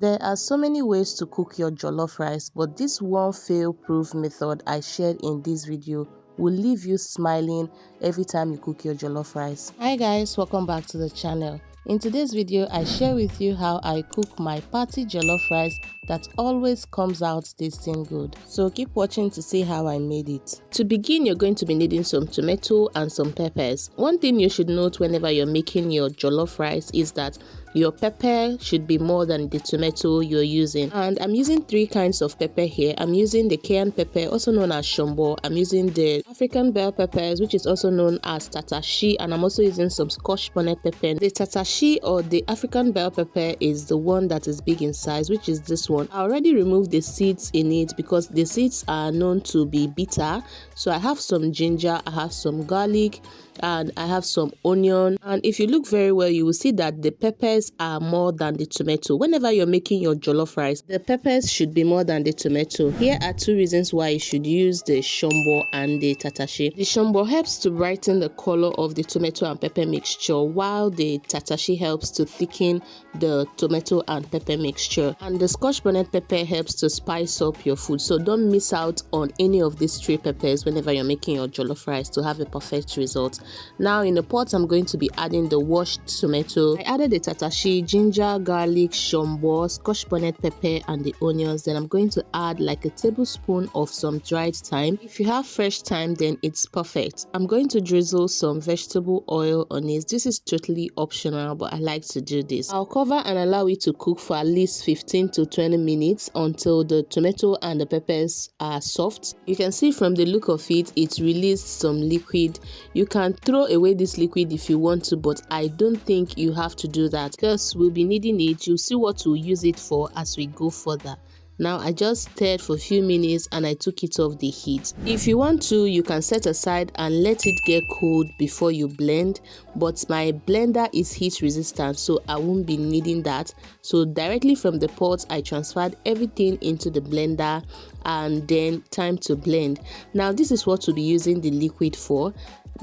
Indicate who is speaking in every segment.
Speaker 1: There are so many ways to cook your jollof rice, but this one fail-proof method I shared in this video will leave you smiling every time you cook your jollof rice. Hi guys, welcome back to the channel. In today's video, I share with you how I cook my party jollof rice that always comes out tasting good. So keep watching to see how I made it. To begin, you're going to be needing some tomato and some peppers. One thing you should note whenever you're making your jollof rice is that your pepper should be more than the tomato you're using. And I'm using three kinds of pepper here. I'm using the Cayenne pepper, also known as shombo. I'm using the African bell peppers, which is also known as tatashi, and I'm also using some Scotch bonnet pepper. The tatashi or the African bell pepper is the one that is big in size, which is this one. I already removed the seeds in it because the seeds are known to be bitter. So I have some ginger, I have some garlic, and I have some onion. And if you look very well, you will see that the peppers are more than the tomato. Whenever you're making your jollof rice, the peppers should be more than the tomato. Here are two reasons why you should use the shombo and the tatashi. The shombo helps to brighten the color of the tomato and pepper mixture, while the tatashi helps to thicken the tomato and pepper mixture. And the Scotch bonnet pepper helps to spice up your food. So don't miss out on any of these three peppers whenever you're making your jollof rice to have a perfect result. Now in the pot, I'm going to be adding the washed tomato. I added the tatashi, ginger, garlic, shombo, Scotch bonnet pepper, and the onions. Then I'm going to add like a tablespoon of some dried thyme. If you have fresh thyme, then it's perfect. I'm going to drizzle some vegetable oil on it. This is totally optional, but I like to do this. I'll cover and allow it to cook for at least 15 to 20 minutes until the tomato and the peppers are soft. You can see from the look of it, it released some liquid. You can throw away this liquid if you want to, but I don't think you have to do that because we'll be needing it. You'll see what we'll use it for as we go further. Now I just stirred for a few minutes and I took it off the heat. If you want to, you can set aside and let it get cold before you blend, but my blender is heat resistant, so I won't be needing that. So directly from the pot, I transferred everything into the blender and then time to blend. Now this is what we'll be using the liquid for.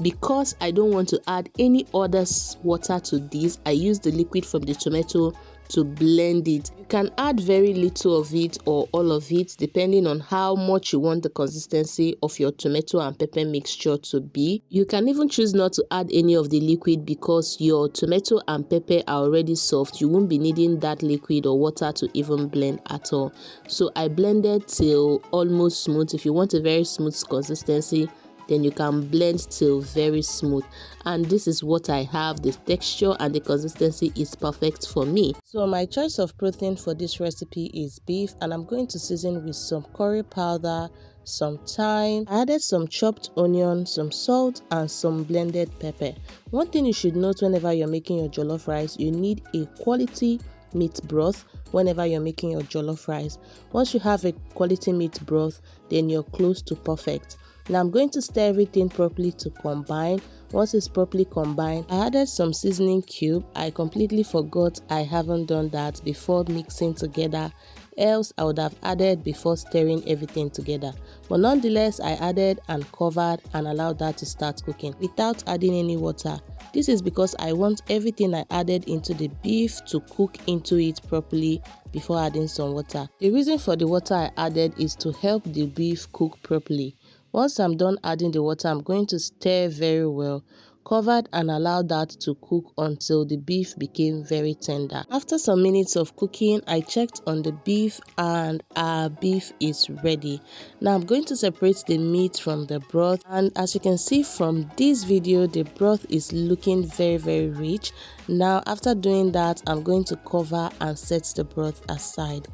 Speaker 1: Because I don't want to add any other water to this, I use the liquid from the tomato to blend it. You can add very little of it or all of it depending on how much you want the consistency of your tomato and pepper mixture to be. You can even choose not to add any of the liquid because your tomato and pepper are already soft. You won't be needing that liquid or water to even blend at all. So I blended till almost smooth. If you want a very smooth consistency, then you can blend till very smooth, and this is what I have. The texture and the consistency is perfect for me. So my choice of protein for this recipe is beef, and I'm going to season with some curry powder, some thyme. I added some chopped onion, some salt, and some blended pepper. One thing you should note whenever you're making your jollof rice, you need a quality meat broth whenever you're making your jollof rice. Once you have a quality meat broth, then you're close to perfect. Now I'm going to stir everything properly to combine. Once it's properly combined, I added some seasoning cube. I completely forgot I haven't done that before mixing together, else I would have added before stirring everything together. But nonetheless, I added and covered and allowed that to start cooking without adding any water. This is because I want everything I added into the beef to cook into it properly before adding some water. The reason for the water I added is to help the beef cook properly. Once I'm done adding the water, I'm going to stir very well, covered, and allow that to cook until the beef became very tender. After some minutes of cooking, I checked on the beef and our beef is ready. Now I'm going to separate the meat from the broth, and as you can see from this video, the broth is looking very rich. Now after doing that, I'm going to cover and set the broth aside.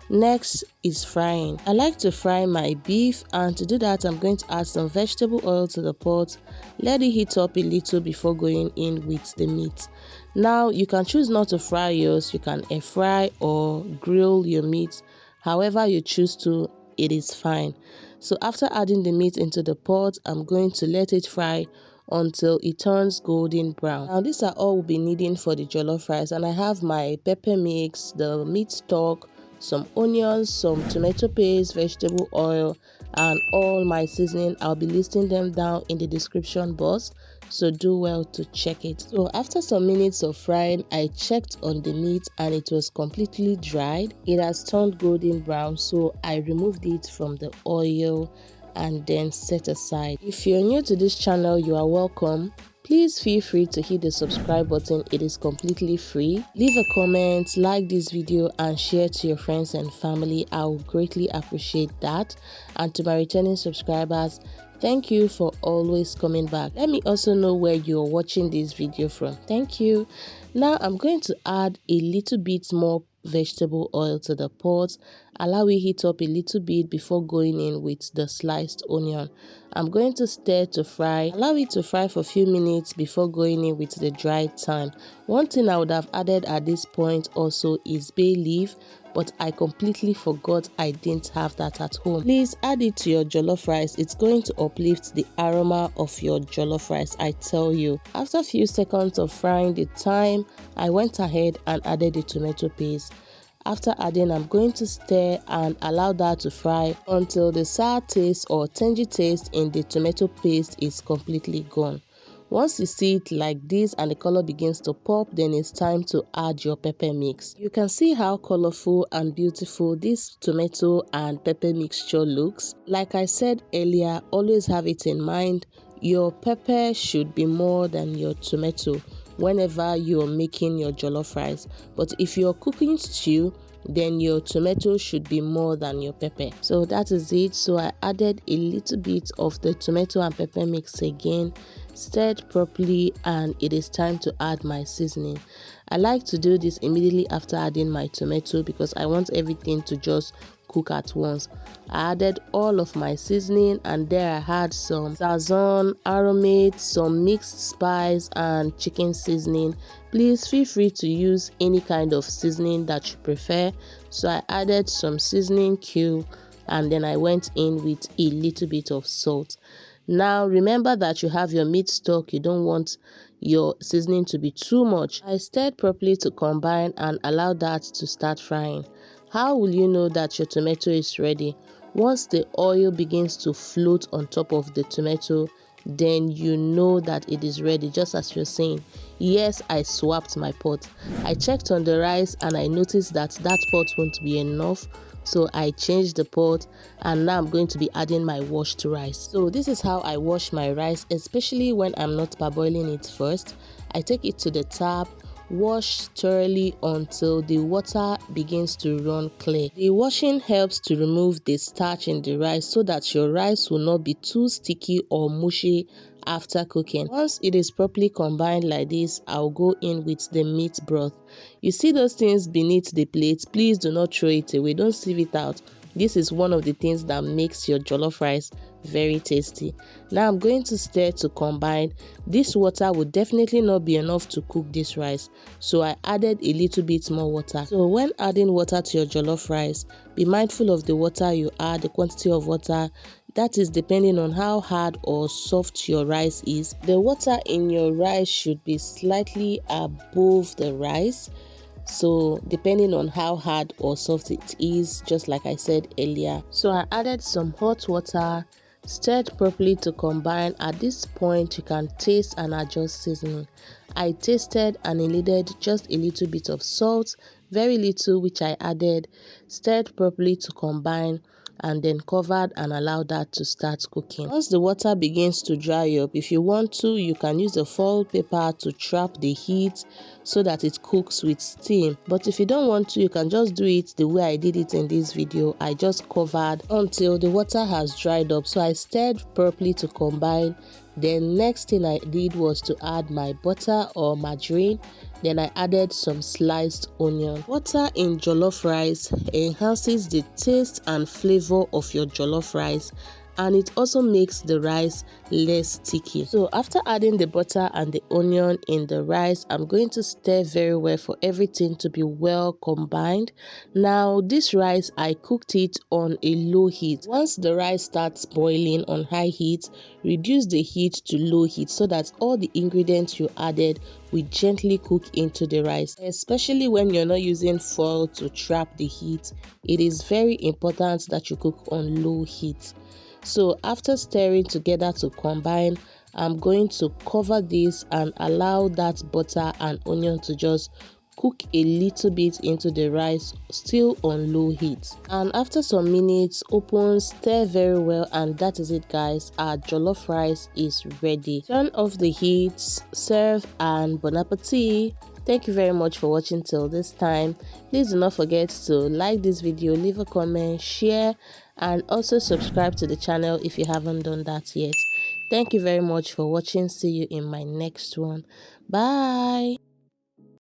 Speaker 1: Next is frying. I like to fry my beef, and to do that I'm going to add some vegetable oil to the pot. Let it heat up a little before going in with the meat. Now you can choose not to fry yours. You can air fry or grill your meat. However you choose to, it is fine. So after adding the meat into the pot, I'm going to let it fry until it turns golden brown. Now these are all we'll be needing for the jollof rice, and I have my pepper mix, the meat stock, some onions, some tomato paste, vegetable oil, and all my seasoning. I'll be listing them down in the description box, so do well to check it. So after some minutes of frying, I checked on the meat and it was completely dried. It has turned golden brown, so I removed it from the oil and then set aside. If you're new to this channel, you are welcome. Please feel free to hit the subscribe button. It is completely free. Leave a comment, like this video and share to your friends and family. I will greatly appreciate that. And to my returning subscribers, thank you for always coming back. Let me also know where you're watching this video from. Thank you. Now I'm going to add a little bit more vegetable oil to the pot. Allow it heat up a little bit before going in with the sliced onion. I'm going to stir to fry. Allow it to fry for a few minutes before going in with the dried thyme. One thing I would have added at this point also is bay leaf, but I completely forgot I didn't have that at home. Please add it to your jollof rice. It's going to uplift the aroma of your jollof rice, I tell you. After a few seconds of frying the thyme, I went ahead and added the tomato paste. After adding, I'm going to stir and allow that to fry until the sour taste or tangy taste in the tomato paste is completely gone. Once you see it like this and the color begins to pop, then it's time to add your pepper mix. You can see how colorful and beautiful this tomato and pepper mixture looks. Like I said earlier, always have it in mind, your pepper should be more than your tomato whenever you're making your jollof rice. But if you're cooking stew, then your tomato should be more than your pepper. So that is it. So I added a little bit of the tomato and pepper mix again, stirred properly, and it is time to add my seasoning. I like to do this immediately after adding my tomato because I want everything to just cook at once. I added all of my seasoning and there I had some Sazon, Aromate, some mixed spice and chicken seasoning. Please feel free to use any kind of seasoning that you prefer. So I added some seasoning cube and then I went in with a little bit of salt. Now remember that you have your meat stock, you don't want your seasoning to be too much. I stirred properly to combine and allow that to start frying. How will you know that your tomato is ready? Once the oil begins to float on top of the tomato, then you know that it is ready, just as you're saying. Yes, I swapped my pot. I checked on the rice and I noticed that that pot won't be enough. So I changed the pot and now I'm going to be adding my washed rice. So this is how I wash my rice, especially when I'm not parboiling it first. I take it to the tap, wash thoroughly until the water begins to run clear. The washing helps to remove the starch in the rice so that your rice will not be too sticky or mushy after cooking. Once it is properly combined like this, I'll go in with the meat broth. You see those things beneath the plate, please do not throw it away, don't sieve it out. This is one of the things that makes your jollof rice very tasty. Now I'm going to stir to combine. This water would definitely not be enough to cook this rice, so I added a little bit more water. So when adding water to your jollof rice, be mindful of the water you add, the quantity of water. That is depending on how hard or soft your rice is. The water in your rice should be slightly above the rice. So depending on how hard or soft it is, just like I said earlier. So I added some hot water, stirred properly to combine. At this point, you can taste and adjust seasoning. I tasted and needed just a little bit of salt, very little, which I added, stirred properly to combine, and then covered and allowed that to start cooking. Once the water begins to dry up, if you want to, you can use a foil paper to trap the heat so that it cooks with steam. But if you don't want to, you can just do it the way I did it in this video. I just covered until the water has dried up. So I stirred properly to combine. Then next thing I did was to add my butter or margarine. Then I added some sliced onion. Butter in jollof rice enhances the taste and flavor of your jollof rice, and it also makes the rice less sticky. So after adding the butter and the onion in the rice, I'm going to stir very well for everything to be well combined. Now this rice, I cooked it on a low heat. Once the rice starts boiling on high heat, reduce the heat to low heat so that all the ingredients you added will gently cook into the rice. Especially when you're not using foil to trap the heat, it is very important that you cook on low heat. So after stirring together to combine, I'm going to cover this and allow that butter and onion to just cook a little bit into the rice, still on low heat. And after some minutes, open, stir very well, and that is it guys, our jollof rice is ready. Turn off the heat, serve, and bon appetit. Thank you very much for watching till this time. Please do not forget to like this video, leave a comment, share, and also subscribe to the channel if you haven't done that yet. Thank you very much for watching. See you in my next one. Bye.